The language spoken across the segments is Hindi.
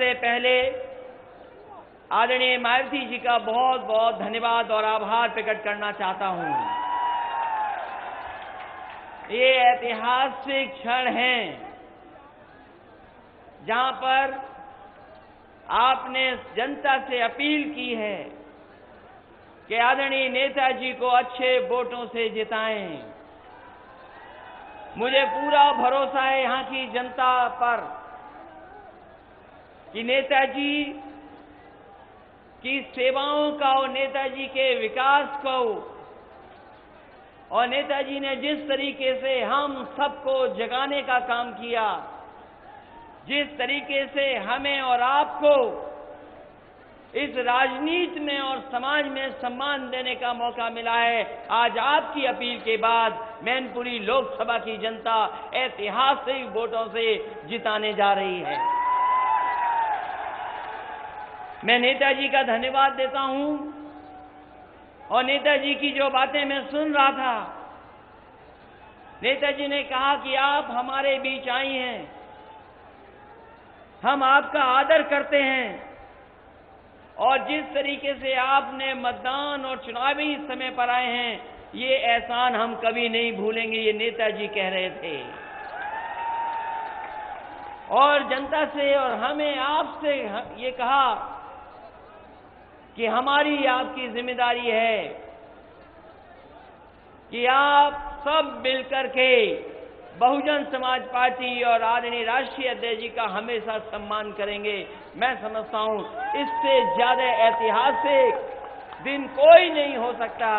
सबसे पहले आदरणीय मायावती जी का बहुत बहुत धन्यवाद और आभार प्रकट करना चाहता हूं। ये ऐतिहासिक क्षण है जहां पर आपने जनता से अपील की है कि आदरणीय नेताजी को अच्छे वोटों से जिताएं। मुझे पूरा भरोसा है यहां की जनता पर कि नेताजी की सेवाओं का और नेताजी के विकास को और नेताजी ने जिस तरीके से हम सबको जगाने का काम किया, जिस तरीके से हमें और आपको इस राजनीति में और समाज में सम्मान देने का मौका मिला है, आज आपकी अपील के बाद मैनपुरी लोकसभा की जनता ऐतिहासिक वोटों से जिताने जा रही है। मैं नेताजी का धन्यवाद देता हूं और नेताजी की जो बातें मैं सुन रहा था, नेताजी ने कहा कि आप हमारे बीच आई हैं, हम आपका आदर करते हैं और जिस तरीके से आपने मतदान और चुनावी समय पर आए हैं, ये एहसान हम कभी नहीं भूलेंगे, ये नेताजी कह रहे थे। और जनता से और हमें आपसे ये कहा कि हमारी आपकी जिम्मेदारी है कि आप सब मिलकर के बहुजन समाज पार्टी और आदरणीय राष्ट्रीय अध्यक्ष जी का हमेशा सम्मान करेंगे। मैं समझता हूं इससे ज्यादा ऐतिहासिक दिन कोई नहीं हो सकता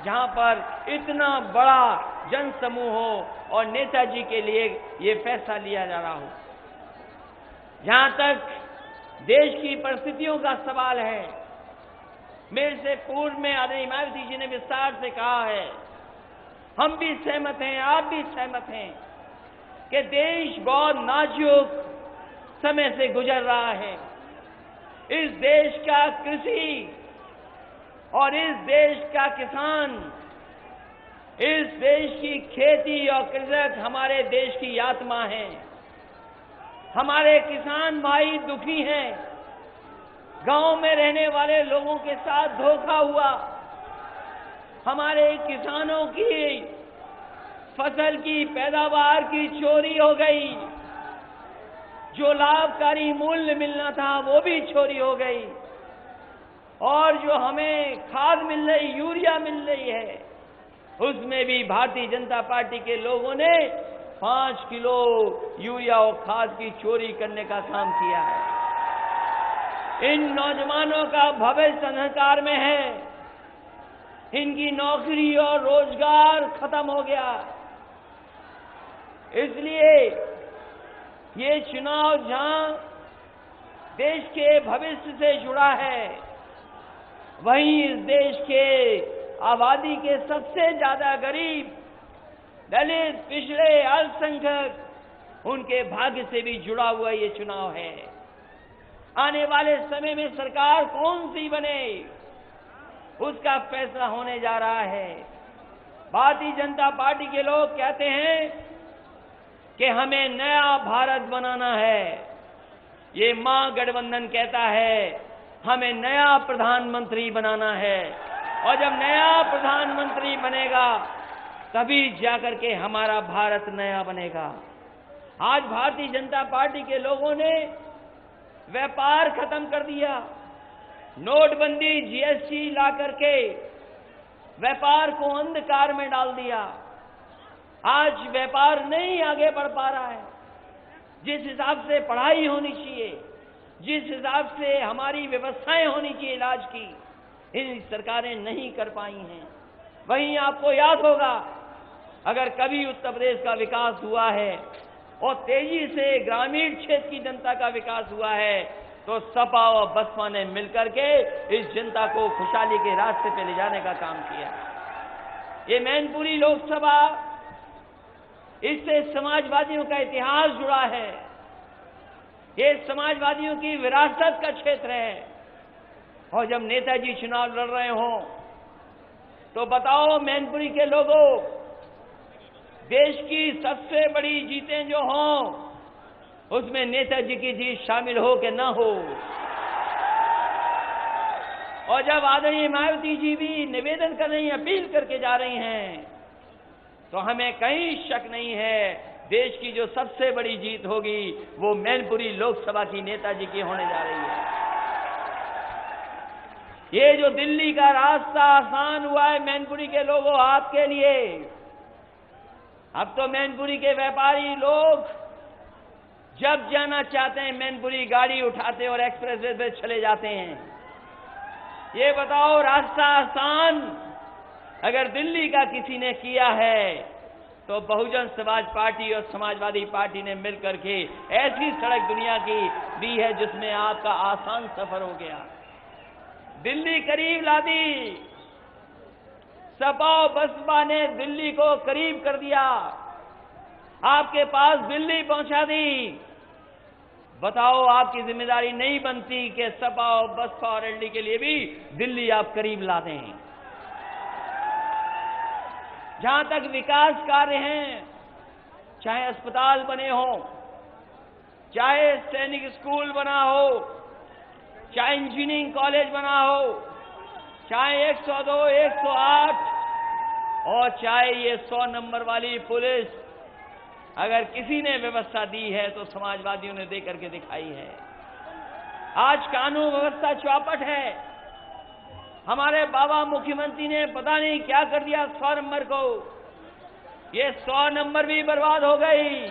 जहां पर इतना बड़ा जन समूह हो और नेताजी के लिए ये फैसला लिया जा रहा हो। जहां तक देश की परिस्थितियों का सवाल है, मेरे से पूर्व में आदरणीय मायावती जी ने विस्तार से कहा है, हम भी सहमत हैं, आप भी सहमत हैं कि देश बहुत नाजुक समय से गुजर रहा है। इस देश का कृषि और इस देश का किसान, इस देश की खेती और कृषक हमारे देश की आत्मा है। हमारे किसान भाई दुखी हैं, गांव में रहने वाले लोगों के साथ धोखा हुआ, हमारे किसानों की फसल की पैदावार की चोरी हो गई, जो लाभकारी मूल्य मिलना था वो भी चोरी हो गई, और जो हमें खाद मिल रही, यूरिया मिल रही है, उसमें भी भारतीय जनता पार्टी के लोगों ने 5 किलो यूरिया और खाद की चोरी करने का काम किया है। इन नौजवानों का भविष्य अंधकार में है, इनकी नौकरी और रोजगार खत्म हो गया। इसलिए ये चुनाव जहां देश के भविष्य से जुड़ा है, वहीं इस देश के आबादी के सबसे ज्यादा गरीब, दलित, पिछड़े, अल्पसंख्यक, उनके भाग्य से भी जुड़ा हुआ ये चुनाव है। आने वाले समय में सरकार कौन सी बने, उसका फैसला होने जा रहा है। भारतीय जनता पार्टी के लोग कहते हैं कि हमें नया भारत बनाना है। ये महागठबंधन कहता है हमें नया प्रधानमंत्री बनाना है, और जब नया प्रधानमंत्री बनेगा तभी जाकर के हमारा भारत नया बनेगा। आज भारतीय जनता पार्टी के लोगों ने व्यापार खत्म कर दिया, नोटबंदी, जीएसटी ला करके व्यापार को अंधकार में डाल दिया। आज व्यापार नहीं आगे बढ़ पा रहा है। जिस हिसाब से पढ़ाई होनी चाहिए, जिस हिसाब से हमारी व्यवस्थाएं होनी चाहिए इलाज की, इन सरकारें नहीं कर पाई हैं। वहीं आपको याद होगा, अगर कभी उत्तर प्रदेश का विकास हुआ है और तेजी से ग्रामीण क्षेत्र की जनता का विकास हुआ है, तो सपा और बसपा ने मिलकर के इस जनता को खुशहाली के रास्ते पे ले जाने का काम किया। ये मैनपुरी लोकसभा, इससे समाजवादियों का इतिहास जुड़ा है। ये समाजवादियों की विरासत का क्षेत्र है। और जब नेताजी चुनाव लड़ रहे हों, तो बताओ मैनपुरी के लोगों, देश की सबसे बड़ी जीतें जो हों, उसमें नेताजी की जीत शामिल हो कि ना हो। और जब आदरणीय मायावती जी भी निवेदन कर रही हैं, अपील करके जा रही हैं, तो हमें कहीं शक नहीं है देश की जो सबसे बड़ी जीत होगी वो मैनपुरी लोकसभा की नेताजी की होने जा रही है। ये जो दिल्ली का रास्ता आसान हुआ है मैनपुरी के लोगों आपके लिए, अब तो मैनपुरी के व्यापारी लोग जब जाना चाहते हैं मैनपुरी गाड़ी उठाते और एक्सप्रेसवे पे चले जाते हैं। ये बताओ, रास्ता आसान अगर दिल्ली का किसी ने किया है तो बहुजन समाज पार्टी और समाजवादी पार्टी ने मिलकर के ऐसी सड़क दुनिया की दी है जिसमें आपका आसान सफर हो गया। दिल्ली करीब ला दी, सपा और बसपा ने दिल्ली को करीब कर दिया, आपके पास दिल्ली पहुंचा दी। बताओ, आपकी जिम्मेदारी नहीं बनती कि सपा और बसपा और एलडी के लिए भी दिल्ली आप करीब ला दें। जहां तक विकास कार्य हैं, चाहे अस्पताल बने हो, चाहे सैनिक स्कूल बना हो, चाहे इंजीनियरिंग कॉलेज बना हो, चाहे 102, 108 और चाहे ये 100 नंबर वाली पुलिस, अगर किसी ने व्यवस्था दी है तो समाजवादियों ने देकर के दिखाई है। आज कानून व्यवस्था चौपट है। हमारे बाबा मुख्यमंत्री ने पता नहीं क्या कर दिया 100 नंबर को, ये 100 नंबर भी बर्बाद हो गई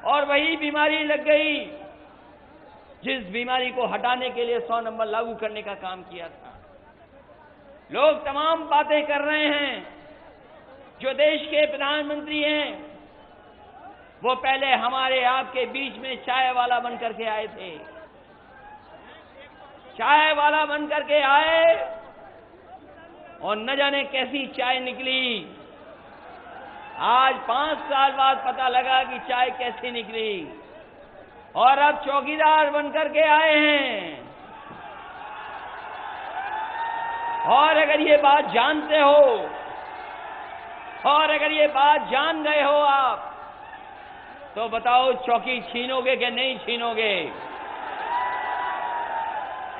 और वही बीमारी लग गई जिस बीमारी को हटाने के लिए 100 नंबर लागू करने का काम किया था। लोग तमाम बातें कर रहे हैं। जो देश के प्रधानमंत्री हैं वो पहले हमारे आपके बीच में चाय वाला बन करके आए थे, चाय वाला बन करके आए और न जाने कैसी चाय निकली। आज 5 साल बाद पता लगा कि चाय कैसी निकली और अब चौकीदार बन करके आए हैं। और अगर ये बात जानते हो और अगर ये बात जान गए हो आप, तो बताओ चौकी छीनोगे कि नहीं छीनोगे?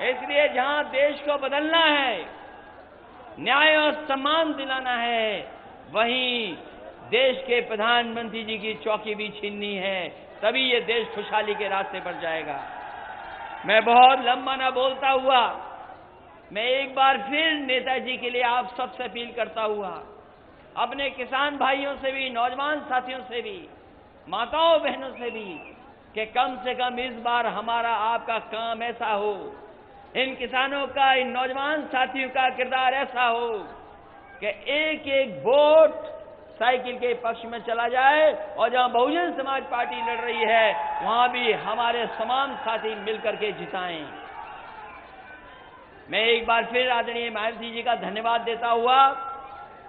इसलिए जहां देश को बदलना है, न्याय और सम्मान दिलाना है, वहीं देश के प्रधानमंत्री जी की चौकी भी छीननी है, तभी ये देश खुशहाली के रास्ते पर जाएगा। मैं बहुत लंबा ना बोलता हुआ, मैं एक बार फिर नेताजी के लिए आप सबसे अपील करता हुआ, अपने किसान भाइयों से भी, नौजवान साथियों से भी, माताओं बहनों से भी, कि कम से कम इस बार हमारा आपका काम ऐसा हो, इन किसानों का, इन नौजवान साथियों का किरदार ऐसा हो कि एक एक वोट साइकिल के पक्ष में चला जाए और जहां बहुजन समाज पार्टी लड़ रही है वहां भी हमारे तमाम साथी मिलकर के जिताएं। मैं एक बार फिर आदरणीय मायावती जी का धन्यवाद देता हुआ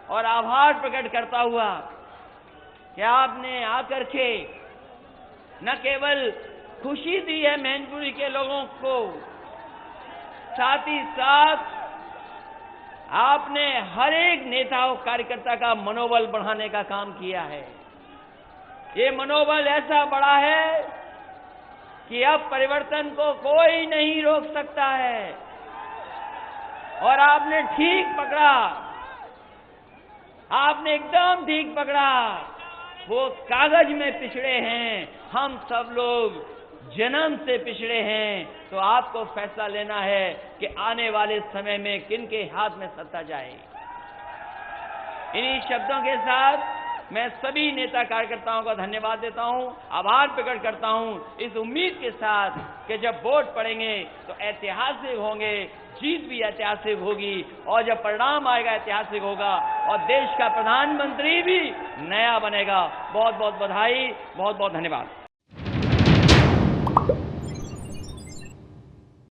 और आभार प्रकट करता हुआ कि आपने आकर के न केवल खुशी दी है मैनपुरी के लोगों को, साथ ही साथ आपने हर एक नेता और कार्यकर्ता का मनोबल बढ़ाने का काम किया है। ये मनोबल ऐसा बढ़ा है कि अब परिवर्तन को कोई नहीं रोक सकता है। और आपने ठीक पकड़ा, आपने एकदम ठीक पकड़ा। वो कागज में पिछड़े हैं, हम सब लोग जन्म से पिछड़े हैं, तो आपको फैसला लेना है कि आने वाले समय में किनके हाथ में सत्ता जाए। इन्हीं शब्दों के साथ मैं सभी नेता कार्यकर्ताओं का धन्यवाद देता हूं, आभार प्रकट करता हूं, इस उम्मीद के साथ कि जब वोट पड़ेंगे तो ऐतिहासिक होंगे, जीत भी ऐतिहासिक होगी और जब परिणाम आएगा ऐतिहासिक होगा और देश का प्रधानमंत्री भी नया बनेगा। बहुत बहुत बधाई, बहुत बहुत धन्यवाद।